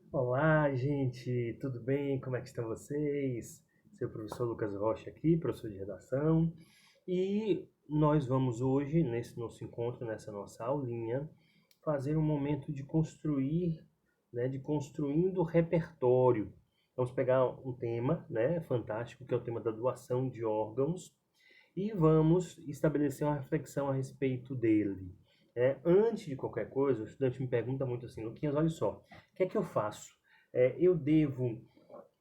Olá, gente, tudo bem? Como é que estão vocês? Seu professor Lucas Rocha aqui, professor de redação, e nós vamos hoje, nesse nosso encontro, nessa nossa aulinha, fazer um momento de construir, né, de construindo repertório. Vamos pegar um tema, né, fantástico, que é o tema da doação de órgãos, e vamos estabelecer uma reflexão a respeito dele. Antes de qualquer coisa, o estudante me pergunta muito assim, Luquinhas, olha só, o que é que eu faço? Eu devo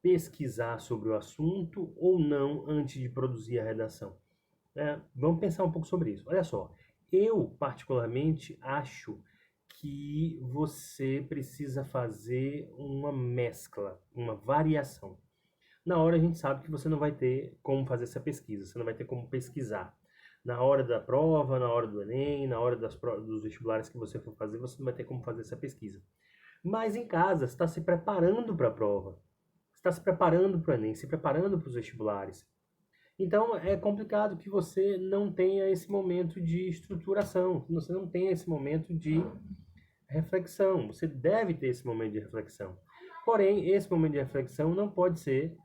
pesquisar sobre o assunto ou não antes de produzir a redação? Vamos pensar um pouco sobre isso. Olha só, eu particularmente acho que você precisa fazer uma mescla, uma variação. Na hora a gente sabe que você não vai ter como fazer essa pesquisa, você não vai ter como pesquisar. Na hora da prova, na hora do Enem, na hora dos vestibulares que você for fazer, você não vai ter como fazer essa pesquisa. Mas em casa, você está se preparando para a prova, você está se preparando para o Enem, se preparando para os vestibulares. Então é complicado que você não tenha esse momento de estruturação, que você não tenha esse momento de reflexão. Você deve ter esse momento de reflexão. Porém, esse momento de reflexão não pode ser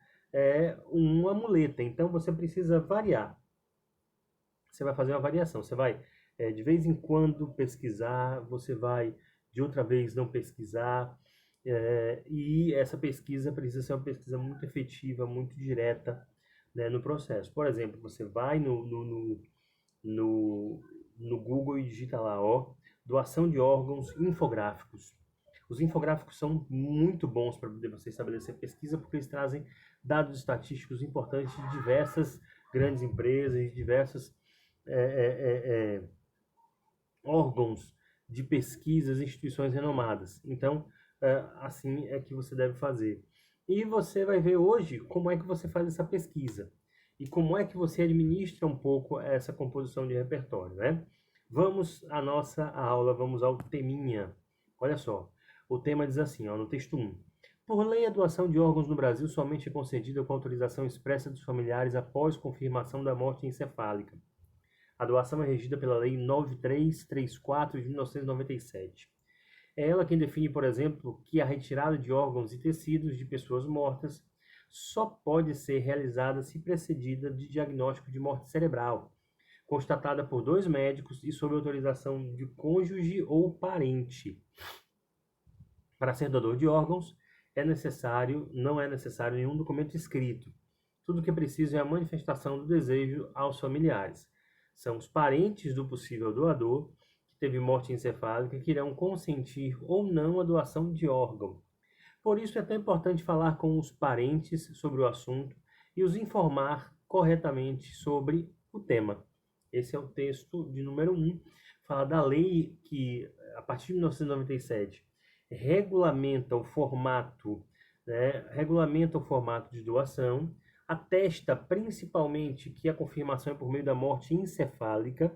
uma muleta. Então você precisa variar. Você vai fazer uma variação. Você vai de vez em quando pesquisar, você vai de outra vez não pesquisar. E essa pesquisa precisa ser uma pesquisa muito efetiva, muito direta, né, no processo. Por exemplo, você vai no, no Google e digita lá, ó, doação de órgãos infográficos. Os infográficos são muito bons para você estabelecer pesquisa porque eles trazem dados estatísticos importantes de diversas grandes empresas, de diversos é, é, é, órgãos de pesquisas, instituições renomadas. Então, assim é que você deve fazer. E você vai ver hoje como é que você faz essa pesquisa e como é que você administra um pouco essa composição de repertório, né? Vamos à nossa aula, vamos ao teminha. Olha só, o tema diz assim, ó, no texto 1. Por lei, a doação de órgãos no Brasil somente é concedida com autorização expressa dos familiares após confirmação da morte encefálica. A doação é regida pela Lei 9334 de 1997. É ela quem define, por exemplo, que a retirada de órgãos e tecidos de pessoas mortas só pode ser realizada se precedida de diagnóstico de morte cerebral, constatada por dois médicos e sob autorização de cônjuge ou parente. Para ser doador de órgãos, não é necessário nenhum documento escrito. Tudo o que é preciso é a manifestação do desejo aos familiares. São os parentes do possível doador que teve morte encefálica que irão consentir ou não a doação de órgão. Por isso é tão importante falar com os parentes sobre o assunto e os informar corretamente sobre o tema. Esse é o texto de número 1, fala da lei que, a partir de 1997, regulamenta o formato, né, regulamenta o formato de doação, atesta principalmente que a confirmação é por meio da morte encefálica,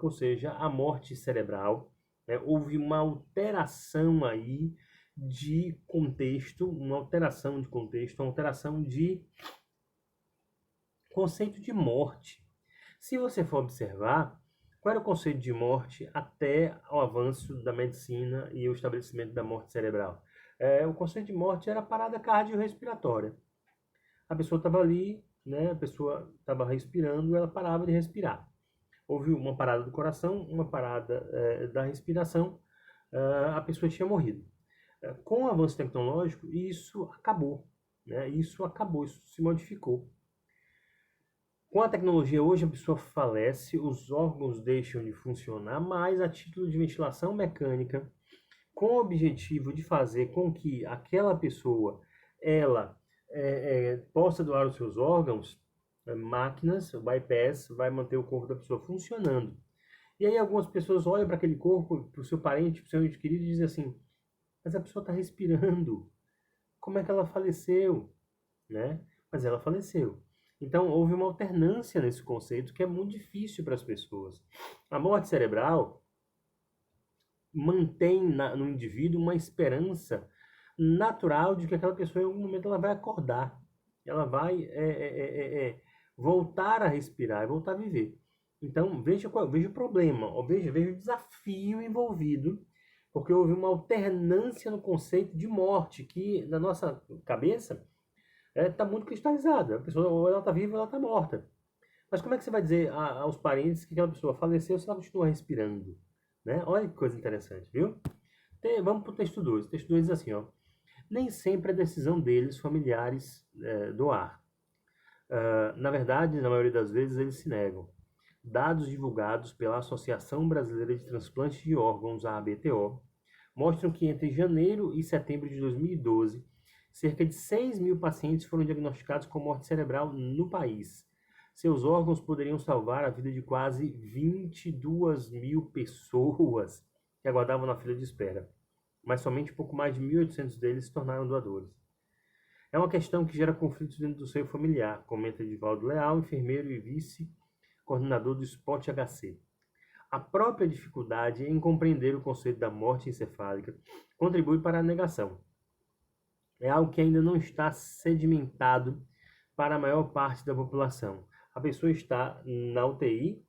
ou seja, a morte cerebral, né? Houve uma alteração aí de contexto, uma alteração de conceito de morte. Se você for observar, qual era o conceito de morte até o avanço da medicina e o estabelecimento da morte cerebral? O conceito de morte era parada cardiorrespiratória. A pessoa estava ali, né? A pessoa estava respirando, ela parava de respirar. Houve uma parada do coração, uma parada da respiração, a pessoa tinha morrido. Com o avanço tecnológico, isso acabou, né? Isso acabou, isso se modificou. Com a tecnologia hoje a pessoa falece, os órgãos deixam de funcionar, mas a título de ventilação mecânica, com o objetivo de fazer com que aquela pessoa ela possa doar os seus órgãos, máquinas, o bypass vai manter o corpo da pessoa funcionando. E aí algumas pessoas olham para aquele corpo, para o seu parente, para o seu ente querido e dizem assim, mas a pessoa está respirando, como é que ela faleceu? Né? Mas ela faleceu. Então, houve uma alternância nesse conceito que é muito difícil para as pessoas. A morte cerebral mantém no indivíduo uma esperança natural de que aquela pessoa em algum momento ela vai acordar, ela vai voltar a respirar, voltar a viver. Então veja o problema, veja o desafio envolvido porque houve uma alternância no conceito de morte, que na nossa cabeça está muito cristalizada. A pessoa ou ela está viva ou ela está morta. Mas como é que você vai dizer aos parentes que aquela pessoa faleceu se ela continua respirando? Né? Olha que coisa interessante, viu? Vamos para o texto 2. O texto 2 diz assim, ó. Nem sempre é decisão deles, familiares, doar. Na verdade, na maioria das vezes, eles se negam. Dados divulgados pela Associação Brasileira de Transplantes de Órgãos, a ABTO, mostram que entre janeiro e setembro de 2012, cerca de 6 mil pacientes foram diagnosticados com morte cerebral no país. Seus órgãos poderiam salvar a vida de quase 22 mil pessoas que aguardavam na fila de espera, mas somente pouco mais de 1.800 deles se tornaram doadores. É uma questão que gera conflitos dentro do seio familiar, comenta Edivaldo Leal, enfermeiro e vice-coordenador do Spot HC. A própria dificuldade em compreender o conceito da morte encefálica contribui para a negação. É algo que ainda não está sedimentado para a maior parte da população. A pessoa está na UTI,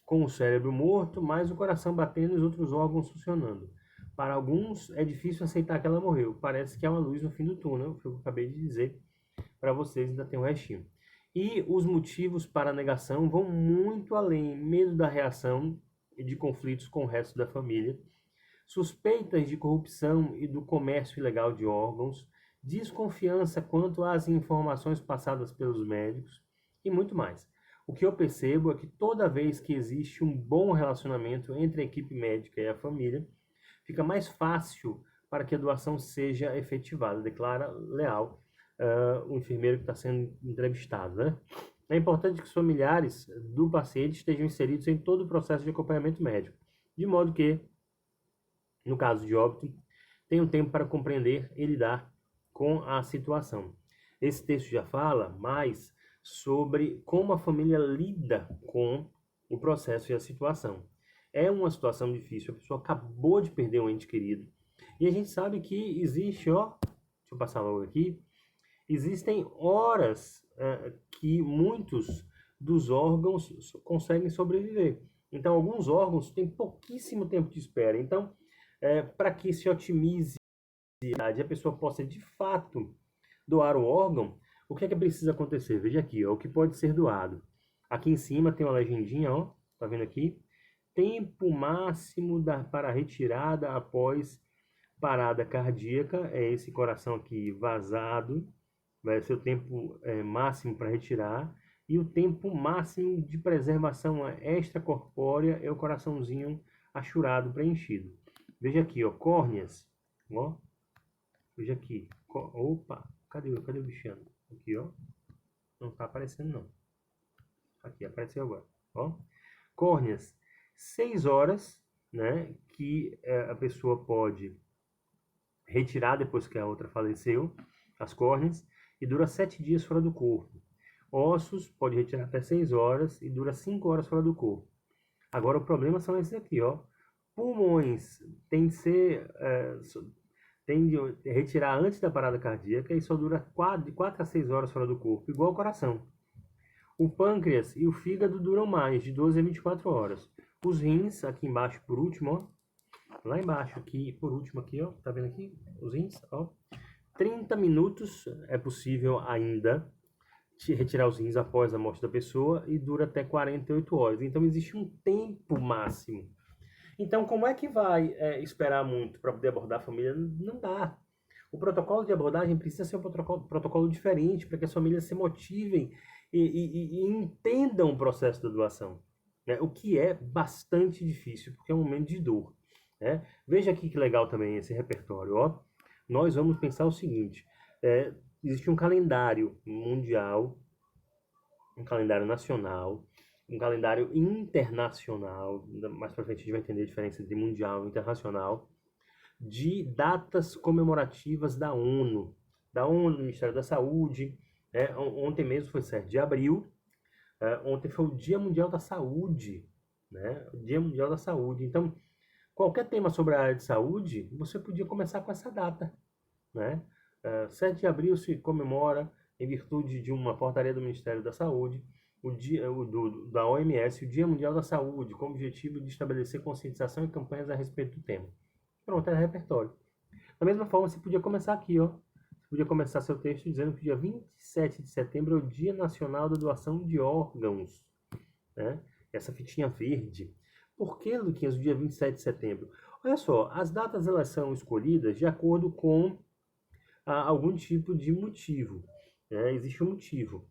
com o cérebro morto, mas o coração batendo e os outros órgãos funcionando. Para alguns, é difícil aceitar que ela morreu. Parece que há uma luz no fim do túnel, foi o que eu acabei de dizer para vocês, ainda tem um restinho. E os motivos para a negação vão muito além. Medo da reação e de conflitos com o resto da família, suspeitas de corrupção e do comércio ilegal de órgãos, desconfiança quanto às informações passadas pelos médicos e muito mais. O que eu percebo é que toda vez que existe um bom relacionamento entre a equipe médica e a família, fica mais fácil para que a doação seja efetivada, declara Leal, o enfermeiro que está sendo entrevistado. Né? É importante que os familiares do paciente estejam inseridos em todo o processo de acompanhamento médico, de modo que, no caso de óbito, tenham tempo para compreender e lidar com a situação. Esse texto já fala mais sobre como a família lida com o processo e a situação. É uma situação difícil, a pessoa acabou de perder um ente querido. E a gente sabe que existe, ó, deixa eu passar logo aqui, existem horas que muitos dos órgãos conseguem sobreviver. Então, alguns órgãos têm pouquíssimo tempo de espera. Então, para que se otimize a pessoa possa de fato doar o órgão, o que é que precisa acontecer? Veja aqui, ó, o que pode ser doado. Aqui em cima tem uma legendinha, ó, tá vendo aqui? Tempo máximo para retirada após parada cardíaca, é esse coração aqui vazado, vai ser o tempo máximo para retirar, e o tempo máximo de preservação extracorpórea é o coraçãozinho achurado, preenchido. Veja aqui, ó, córneas, ó, veja aqui, opa, cadê o bichano? Aqui, ó, não tá aparecendo não, aqui, apareceu agora, ó, córneas, 6 horas, né, que a pessoa pode retirar depois que a outra faleceu, as córneas, e dura 7 dias fora do corpo. Ossos, pode retirar até 6 horas e dura 5 horas fora do corpo. Agora, o problema são esses aqui, ó. Pulmões, tem de retirar antes da parada cardíaca e só dura de 4 a 6 horas fora do corpo, igual ao coração. O pâncreas e o fígado duram mais, de 12 a 24 horas. Os rins, aqui embaixo por último, ó. Lá embaixo, aqui, por último aqui, ó. Tá vendo aqui? Os rins, ó. 30 minutos é possível ainda retirar os rins após a morte da pessoa e dura até 48 horas. Então, existe um tempo máximo. Então, como é que vai esperar muito para poder abordar a família? Não dá. O protocolo de abordagem precisa ser um protocolo diferente para que as famílias se motivem e entendam o processo da doação, né? O que é bastante difícil, porque é um momento de dor, né? Veja aqui que legal também esse repertório, ó. Nós vamos pensar o seguinte, existe um calendário mundial, um calendário nacional, um calendário internacional, mais para frente a gente vai entender a diferença entre mundial e internacional, de datas comemorativas da ONU, do Ministério da Saúde. Ontem mesmo foi 7 de abril, ontem foi o Dia Mundial da Saúde, né? O Dia Mundial da Saúde. Então, qualquer tema sobre a área de saúde, você podia começar com essa data, né? 7 de abril se comemora, em virtude de uma portaria do Ministério da Saúde, da OMS, o Dia Mundial da Saúde, com o objetivo de estabelecer conscientização e campanhas a respeito do tema. Pronto, era repertório. Da mesma forma, você podia começar aqui, ó. Você podia começar seu texto dizendo que o dia 27 de setembro é o Dia Nacional da Doação de Órgãos, né? Essa fitinha verde. Por que, Luquinhas, o dia 27 de setembro? Olha só, as datas elas são escolhidas de acordo com algum tipo de motivo, né? Existe um motivo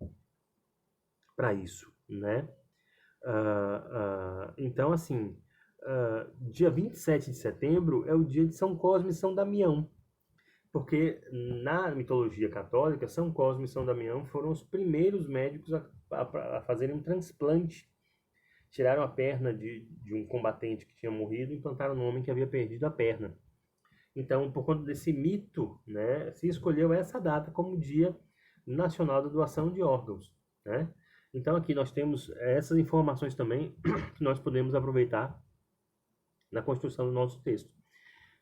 para isso, né? Então, assim, dia 27 de setembro é o dia de São Cosme e São Damião, porque na mitologia católica, São Cosme e São Damião foram os primeiros médicos a fazerem um transplante. Tiraram a perna de um combatente que tinha morrido e implantaram no homem que havia perdido a perna. Então, por conta desse mito, né, se escolheu essa data como Dia Nacional da Doação de Órgãos, né? Então, aqui nós temos essas informações também que nós podemos aproveitar na construção do nosso texto.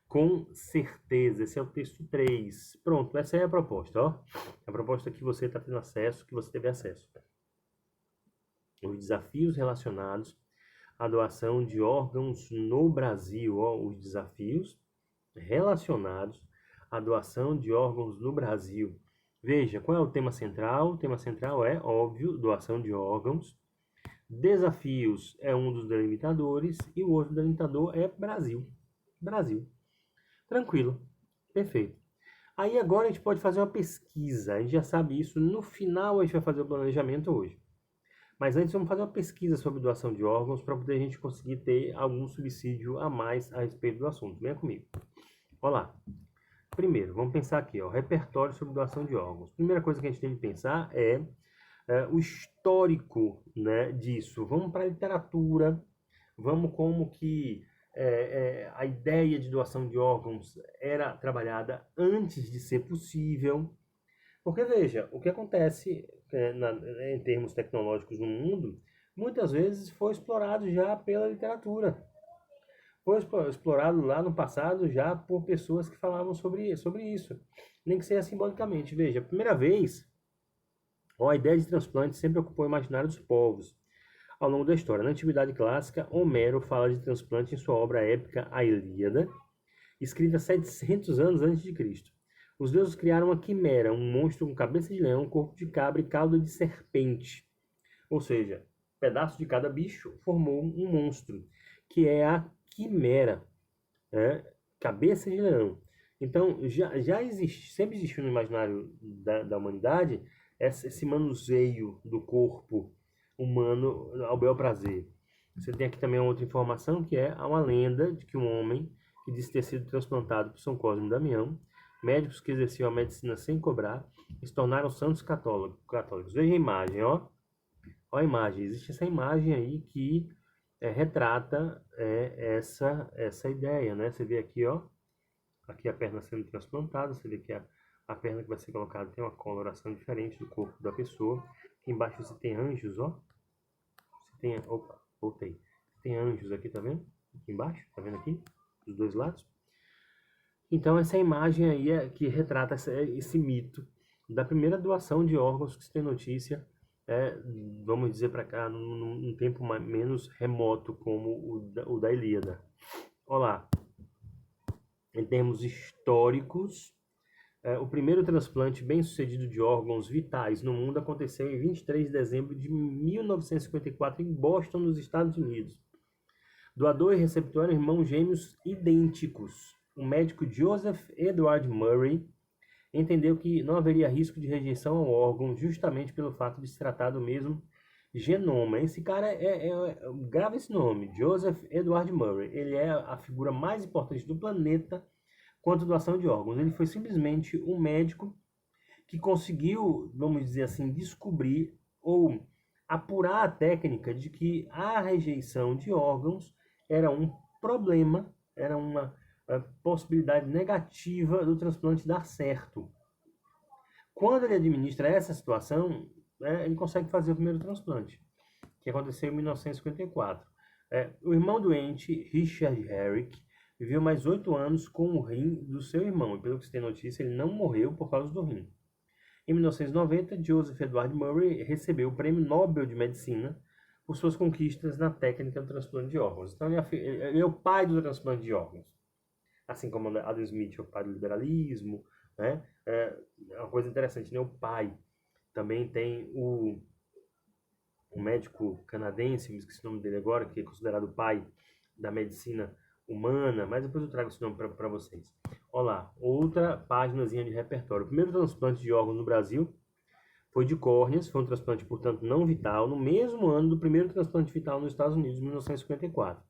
Com certeza, esse é o texto 3. Pronto, essa é a proposta, ó. A proposta que você está tendo acesso, que você teve acesso. Os desafios relacionados à doação de órgãos no Brasil, ó, os desafios relacionados à doação de órgãos no Brasil. Veja, qual é o tema central? O tema central é, óbvio, doação de órgãos. Desafios é um dos delimitadores e o outro delimitador é Brasil. Brasil. Tranquilo. Perfeito. Aí agora a gente pode fazer uma pesquisa. A gente já sabe isso. No final a gente vai fazer o planejamento hoje. Mas antes vamos fazer uma pesquisa sobre doação de órgãos para poder a gente conseguir ter algum subsídio a mais a respeito do assunto. Venha comigo. Olha lá. Primeiro, vamos pensar aqui, ó, repertório sobre doação de órgãos. Primeira coisa que a gente tem que pensar é o histórico, né, disso. Vamos para a literatura, vamos como que a ideia de doação de órgãos era trabalhada antes de ser possível. Porque, veja, o que acontece em termos tecnológicos no mundo, muitas vezes foi explorado já pela literatura. Foi explorado lá no passado já por pessoas que falavam sobre isso. Nem que seja simbolicamente. Veja, a primeira vez, a ideia de transplante sempre ocupou o imaginário dos povos. Ao longo da história, na Antiguidade Clássica, Homero fala de transplante em sua obra épica A Ilíada, escrita 700 anos antes de Cristo. Os deuses criaram uma quimera, um monstro com cabeça de leão, corpo de cabra e cauda de serpente. Ou seja, pedaço de cada bicho formou um monstro, que é a quimera, né? Cabeça de leão. Então, já existe, sempre existiu no imaginário da humanidade esse manuseio do corpo humano ao bel prazer. Você tem aqui também uma outra informação, que é uma lenda de que um homem que disse ter sido transplantado por São Cosme e Damião, médicos que exerciam a medicina sem cobrar, se tornaram santos católicos. Veja a imagem, ó. Ó a imagem. Existe essa imagem aí que retrata essa ideia, né? Você vê aqui, ó, aqui a perna sendo transplantada, você vê que a perna que vai ser colocada tem uma coloração diferente do corpo da pessoa. Aqui embaixo você tem anjos, ó. Você tem, opa, voltei. Tem anjos aqui, tá vendo? Aqui embaixo, tá vendo aqui? Dos dois lados. Então essa imagem aí é que retrata esse mito da primeira doação de órgãos que se tem notícia, vamos dizer para cá, num tempo menos remoto como o da Ilíada. Olá, em termos históricos, o primeiro transplante bem-sucedido de órgãos vitais no mundo aconteceu em 23 de dezembro de 1954 em Boston, nos Estados Unidos. Doador e receptor eram irmãos gêmeos idênticos. O médico Joseph Edward Murray entendeu que não haveria risco de rejeição ao órgão justamente pelo fato de se tratar do mesmo genoma. Esse cara grava esse nome, Joseph Edward Murray. Ele é a figura mais importante do planeta quanto à doação de órgãos. Ele foi simplesmente um médico que conseguiu, vamos dizer assim, descobrir ou apurar a técnica de que a rejeição de órgãos era um problema, era uma possibilidade negativa do transplante dar certo. Quando ele administra essa situação, ele consegue fazer o primeiro transplante, que aconteceu em 1954. O irmão doente, Richard Herrick, viveu mais 8 anos com o rim do seu irmão, e pelo que se tem notícia, ele não morreu por causa do rim. Em 1990, Joseph Edward Murray recebeu o Prêmio Nobel de Medicina por suas conquistas na técnica do transplante de órgãos. Então, ele é o pai do transplante de órgãos. assim como Adam Smith é o pai do liberalismo, né? É uma coisa interessante, né? O pai também tem o médico canadense, me esqueci o nome dele agora, que é considerado o pai da medicina humana, mas depois eu trago esse nome para vocês. Olha lá, outra páginazinha de repertório. O primeiro transplante de órgãos no Brasil foi de córneas, foi um transplante, portanto, não vital, no mesmo ano do primeiro transplante vital nos Estados Unidos, em 1954.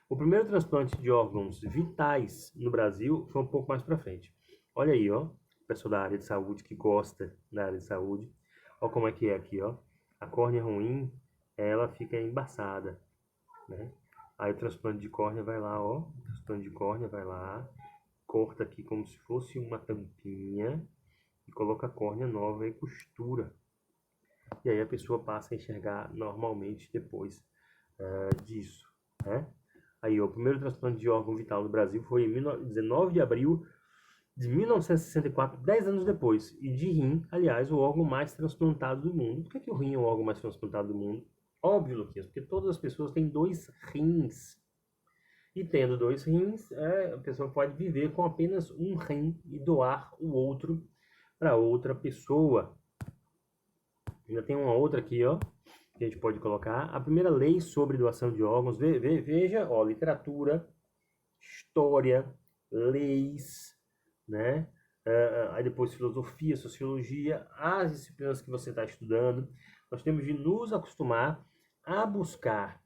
O primeiro transplante de órgãos vitais no Brasil foi um pouco mais para frente. Olha aí, ó, o pessoal da área de saúde que gosta da área de saúde. Olha como é que é aqui, ó. A córnea ruim, ela fica embaçada, né? Aí o transplante de córnea vai lá, ó. O transplante de córnea vai lá, corta aqui como se fosse uma tampinha e coloca a córnea nova e costura. E aí a pessoa passa a enxergar normalmente depois disso, né? Aí, ó, o primeiro transplante de órgão vital no Brasil foi em 19 de abril de 1964, 10 anos depois. E de rim, aliás, o órgão mais transplantado do mundo. Por que o rim é o órgão mais transplantado do mundo? Óbvio, Luquinhas, porque todas as pessoas têm 2 rins. E tendo 2 rins, a pessoa pode viver com apenas um rim e doar o outro para outra pessoa. Ainda tem uma outra aqui, ó, que a gente pode colocar. A primeira lei sobre doação de órgãos, veja, ó, literatura, história, leis, né? Aí depois filosofia, sociologia, as disciplinas que você está estudando. Nós temos de nos acostumar a buscar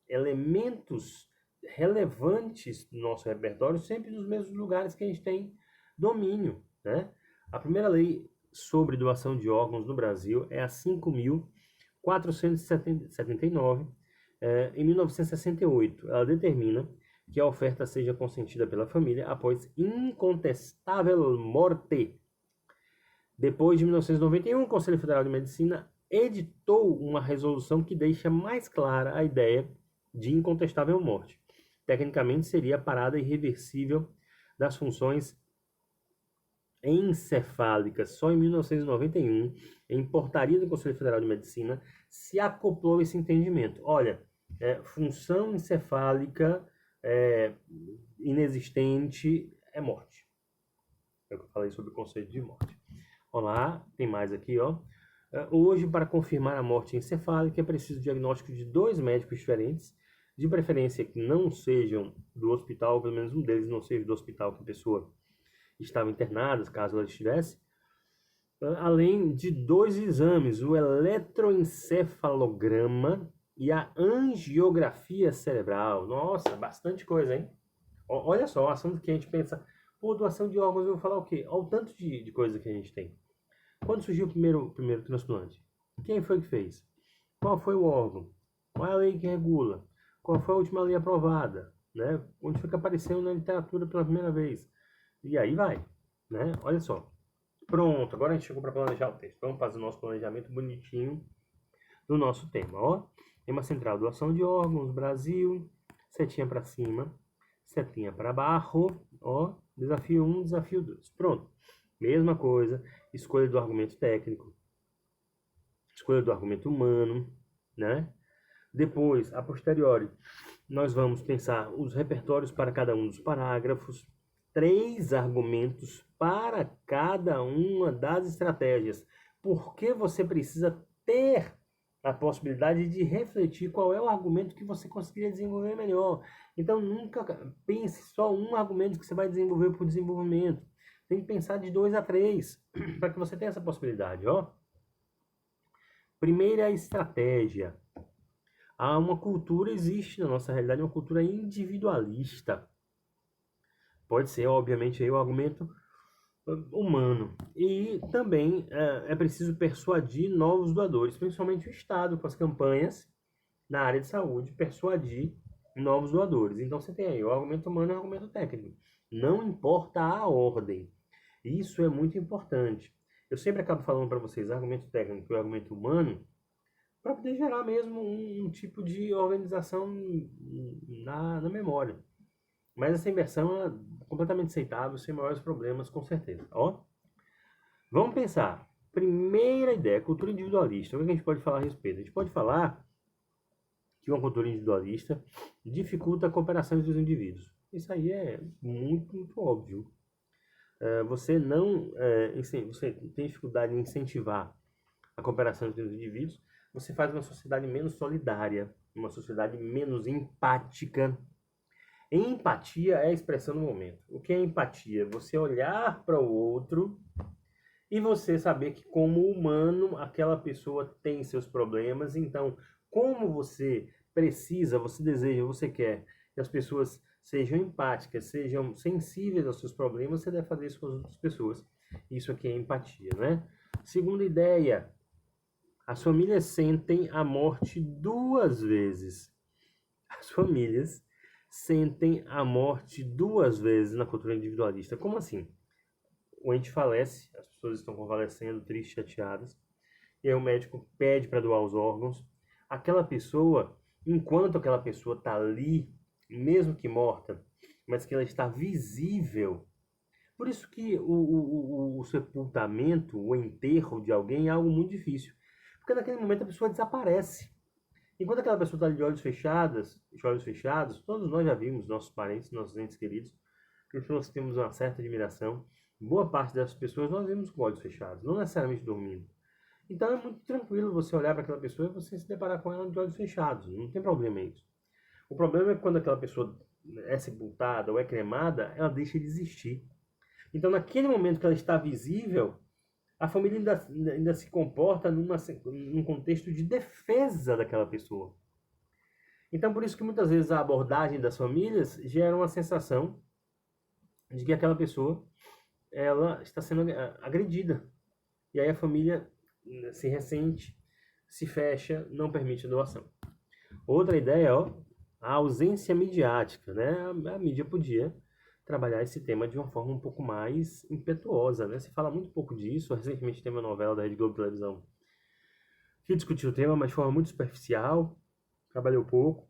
elementos relevantes do nosso repertório sempre nos mesmos lugares que a gente tem domínio, né? A primeira lei sobre doação de órgãos no Brasil é a 5.479, em 1968. Ela determina que a oferta seja consentida pela família após incontestável morte. Depois de 1991, o Conselho Federal de Medicina editou uma resolução que deixa mais clara a ideia de incontestável morte. Tecnicamente, seria a parada irreversível das funções encefálicas. Só em 1991, em portaria do Conselho Federal de Medicina, se acoplou esse entendimento. Olha, função encefálica inexistente é morte. É o que eu falei sobre o conceito de morte. Olá, tem mais aqui, ó. Hoje, para confirmar a morte encefálica, é preciso diagnóstico de 2 médicos diferentes, de preferência que não sejam do hospital, ou pelo menos um deles não seja do hospital que a pessoa estava internada, caso ela estivesse, além de 2 exames, o eletroencefalograma e a angiografia cerebral. Nossa, bastante coisa, hein? Olha só, o assunto que a gente pensa, pô, doação de órgãos, eu vou falar o quê? Olha o tanto de coisa que a gente tem. Quando surgiu o primeiro transplante? Quem foi que fez? Qual foi o órgão? Qual é a lei que regula? Qual foi a última lei aprovada? Né? Onde foi que apareceu na literatura pela primeira vez? E aí vai, né? Olha só. Pronto, agora a gente chegou para planejar o texto. Vamos fazer o nosso planejamento bonitinho do nosso tema, ó. Tema central, doação de órgãos, Brasil, setinha para cima, setinha para baixo, ó. Desafio 1, desafio 2. Pronto. Mesma coisa, escolha do argumento técnico, escolha do argumento humano, né? Depois, a posteriori, nós vamos pensar os repertórios para cada um dos parágrafos, 3 argumentos para cada uma das estratégias. Porque você precisa ter a possibilidade de refletir qual é o argumento que você conseguiria desenvolver melhor. Então, nunca pense só um argumento que você vai desenvolver por desenvolvimento. Tem que pensar de 2 a 3 para que você tenha essa possibilidade, ó. Primeira estratégia. Há uma cultura, existe na nossa realidade, uma cultura individualista. Pode ser, obviamente, aí o argumento humano. E também é preciso persuadir novos doadores, principalmente o Estado, com as campanhas na área de saúde, persuadir novos doadores. Então você tem aí o argumento humano e o argumento técnico. Não importa a ordem. Isso é muito importante. Eu sempre acabo falando para vocês argumento técnico e argumento humano para poder gerar mesmo um tipo de organização na memória. Mas essa inversão é completamente aceitável, sem maiores problemas, com certeza. Ó, vamos pensar. Primeira ideia, cultura individualista. O que a gente pode falar a respeito? A gente pode falar que uma cultura individualista dificulta a cooperação entre os indivíduos. Isso aí é muito, muito óbvio. Você não, você tem dificuldade em incentivar a cooperação entre os indivíduos, você faz uma sociedade menos solidária, uma sociedade menos empática. Empatia é a expressão do momento. O que é empatia? Você olhar para o outro e você saber que, como humano, aquela pessoa tem seus problemas. Então, como você precisa, você deseja, você quer que as pessoas sejam empáticas, sejam sensíveis aos seus problemas, você deve fazer isso com as outras pessoas. Isso aqui é empatia, né? Segunda ideia, as famílias sentem a morte duas vezes. As famílias sentem a morte duas vezes na cultura individualista. Como assim? O ente falece, as pessoas estão convalescendo, tristes, chateadas, e aí o médico pede para doar os órgãos. Aquela pessoa, enquanto aquela pessoa está ali, mesmo que morta, mas que ela está visível. Por isso que o sepultamento, o enterro de alguém é algo muito difícil. Porque naquele momento a pessoa desaparece. Enquanto aquela pessoa está de olhos fechados, todos nós já vimos nossos parentes, nossos entes queridos, pessoas que temos uma certa admiração. Boa parte dessas pessoas nós vemos com olhos fechados, não necessariamente dormindo. Então é muito tranquilo você olhar para aquela pessoa e você se deparar com ela de olhos fechados, não tem problema isso. O problema é que quando aquela pessoa é sepultada ou é cremada, ela deixa de existir. Então naquele momento que ela está visível, a família ainda se comporta num contexto de defesa daquela pessoa. Então, por isso que muitas vezes a abordagem das famílias gera uma sensação de que aquela pessoa ela está sendo agredida. E aí a família se ressente, se fecha, não permite a doação. Outra ideia, ó, a ausência midiática, né? A mídia podia trabalhar esse tema de uma forma um pouco mais impetuosa, né? Se fala muito pouco disso. Recentemente tem uma novela da Rede Globo Televisão que discutiu o tema, mas de forma muito superficial, trabalhou pouco,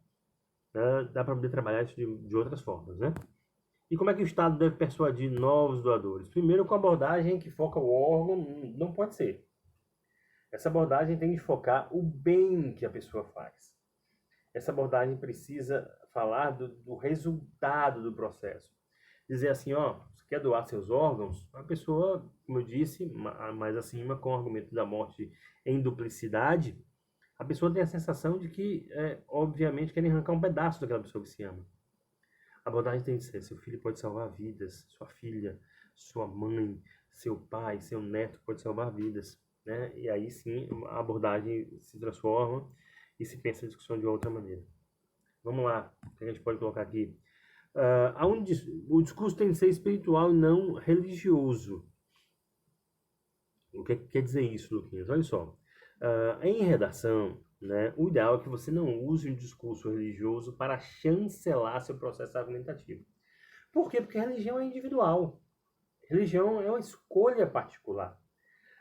né? Dá para poder trabalhar isso de outras formas, né? E como é que o Estado deve persuadir novos doadores? Primeiro, com abordagem que foca o órgão, não pode ser. Essa abordagem tem de focar o bem que a pessoa faz. Essa abordagem precisa falar do resultado do processo. Dizer assim, ó, você quer doar seus órgãos? A pessoa, como eu disse, mais acima, com o argumento da morte em duplicidade, a pessoa tem a sensação de que, obviamente, querem arrancar um pedaço daquela pessoa que se ama. A abordagem tem de ser, seu filho pode salvar vidas, sua filha, sua mãe, seu pai, seu neto pode salvar vidas, né? E aí sim a abordagem se transforma e se pensa a discussão de outra maneira. Vamos lá, o que a gente pode colocar aqui? O discurso tem de ser espiritual e não religioso. O que quer dizer isso, Luquinhas? Olha só. Em redação, né, o ideal é que você não use um discurso religioso para chancelar seu processo argumentativo. Por quê? Porque a religião é individual. Religião é uma escolha particular.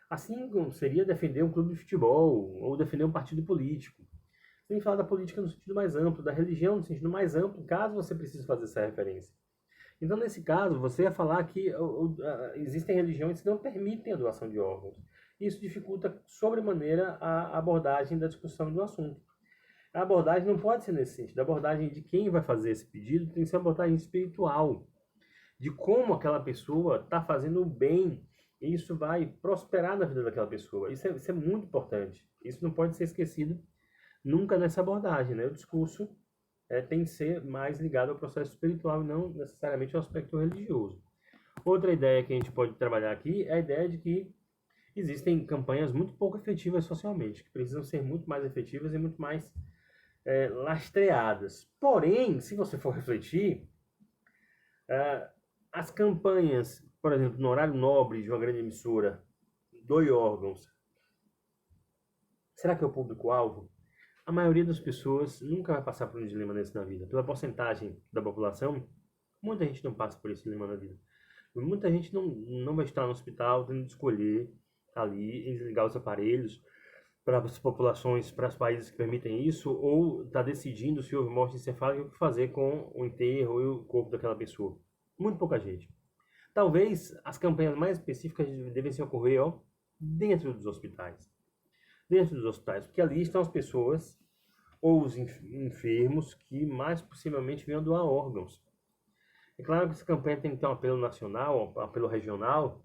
Assim como seria defender um clube de futebol ou defender um partido político. Você tem que falar da política no sentido mais amplo, da religião no sentido mais amplo, caso você precise fazer essa referência. Então, nesse caso, você ia falar que existem religiões que não permitem a doação de órgãos. Isso dificulta sobremaneira a abordagem da discussão do assunto. A abordagem não pode ser nesse sentido. A abordagem de quem vai fazer esse pedido tem que ser uma abordagem espiritual, de como aquela pessoa está fazendo o bem, e isso vai prosperar na vida daquela pessoa. Isso é muito importante. Isso não pode ser esquecido nunca nessa abordagem, né? O discurso tem que ser mais ligado ao processo espiritual e não necessariamente ao aspecto religioso. Outra ideia que a gente pode trabalhar aqui é a ideia de que existem campanhas muito pouco efetivas socialmente, que precisam ser muito mais efetivas e muito mais lastreadas. Porém, se você for refletir, as campanhas, por exemplo, no horário nobre de uma grande emissora, doe órgãos, será que é o público-alvo? A maioria das pessoas nunca vai passar por um dilema desse na vida. Pela porcentagem da população, muita gente não passa por esse dilema na vida. Muita gente não vai estar no hospital tendo de escolher ali, desligar os aparelhos para as populações, para os países que permitem isso, ou está decidindo se houve morte encefálica, o que fazer com o enterro e o corpo daquela pessoa. Muito pouca gente. Talvez as campanhas mais específicas devem ocorrer dentro dos hospitais. Dentro dos hospitais, porque ali estão as pessoas ou os enfermos que mais possivelmente venham doar órgãos. É claro que essa campanha tem que ter um apelo nacional, um apelo regional,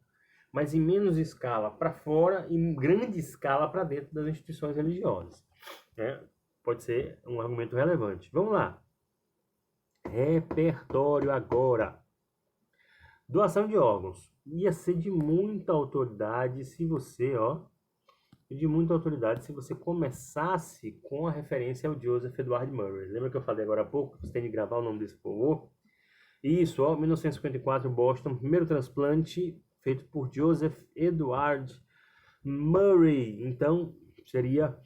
mas em menos escala para fora e em grande escala para dentro das instituições religiosas. Né? Pode ser um argumento relevante. Vamos lá. Repertório agora. Doação de órgãos. Ia ser de muita autoridade se você, de muita autoridade se você começasse com a referência ao Joseph Edward Murray. Lembra que eu falei agora há pouco? Você tem de gravar o nome desse povo? Isso, 1954, Boston, primeiro transplante feito por Joseph Edward Murray. Então, seria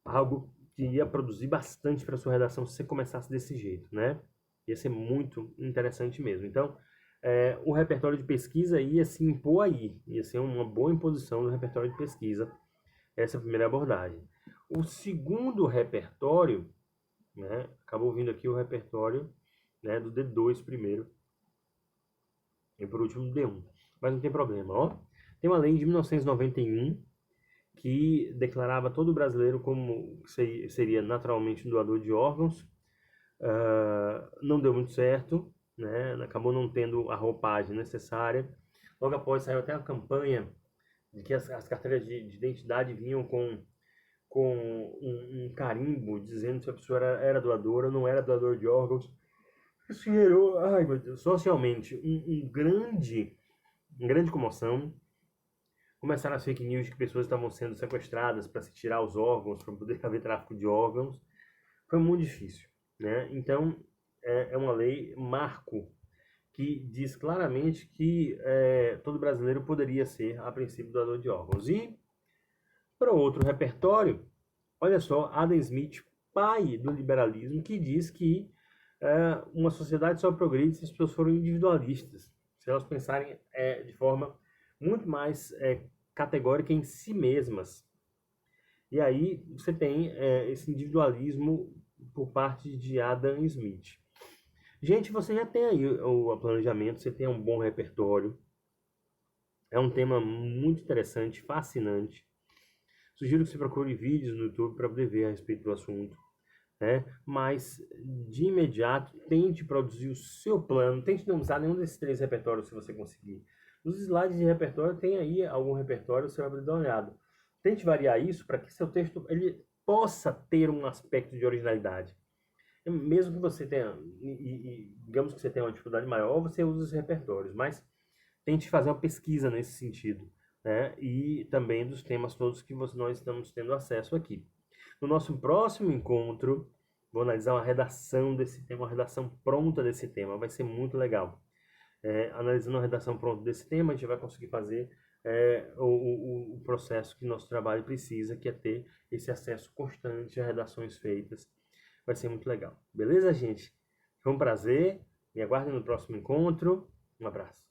algo que ia produzir bastante para sua redação se você começasse desse jeito, né? Ia ser muito interessante mesmo. Então, o repertório de pesquisa ia se impor aí, ia ser uma boa imposição do repertório de pesquisa, essa primeira abordagem. O segundo repertório, né, acabou vindo aqui o repertório, né, do D2 primeiro, e por último do D1. Mas não tem problema, Tem uma lei de 1991 que declarava todo brasileiro como seria naturalmente um doador de órgãos. Não deu muito certo, né? Acabou não tendo a roupagem necessária. Logo após saiu até a campanha de que as carteiras de identidade vinham com um carimbo dizendo se a pessoa era doadora ou não era doador de órgãos. Isso gerou, ai meu Deus, socialmente uma grande comoção. Começaram as fake news de que pessoas estavam sendo sequestradas para se tirar os órgãos, para poder haver tráfico de órgãos. Foi muito difícil, né? Então, é uma lei marco que diz claramente que todo brasileiro poderia ser, a princípio, doador de órgãos. E, para outro repertório, olha só, Adam Smith, pai do liberalismo, que diz que uma sociedade só progride se as pessoas forem individualistas, se elas pensarem de forma muito mais categórica em si mesmas. E aí você tem esse individualismo por parte de Adam Smith. Gente, você já tem aí o planejamento, você tem um bom repertório. É um tema muito interessante, fascinante. Sugiro que você procure vídeos no YouTube para poder ver a respeito do assunto. Né? Mas, de imediato, tente produzir o seu plano. Tente não usar nenhum desses 3 repertórios se você conseguir. Nos slides de repertório tem aí algum repertório, você vai dar uma olhada. Tente variar isso para que seu texto ele possa ter um aspecto de originalidade. Mesmo que você tenha, digamos que você tenha uma dificuldade maior, você usa os repertórios, mas tente fazer uma pesquisa nesse sentido, né? E também dos temas todos que nós estamos tendo acesso aqui. No nosso próximo encontro, vou analisar uma redação desse tema, uma redação pronta desse tema, vai ser muito legal. Analisando a redação pronta desse tema, a gente vai conseguir fazer o processo que nosso trabalho precisa, que é ter esse acesso constante a redações feitas. Vai ser muito legal. Beleza, gente? Foi um prazer. Me aguardem no próximo encontro. Um abraço.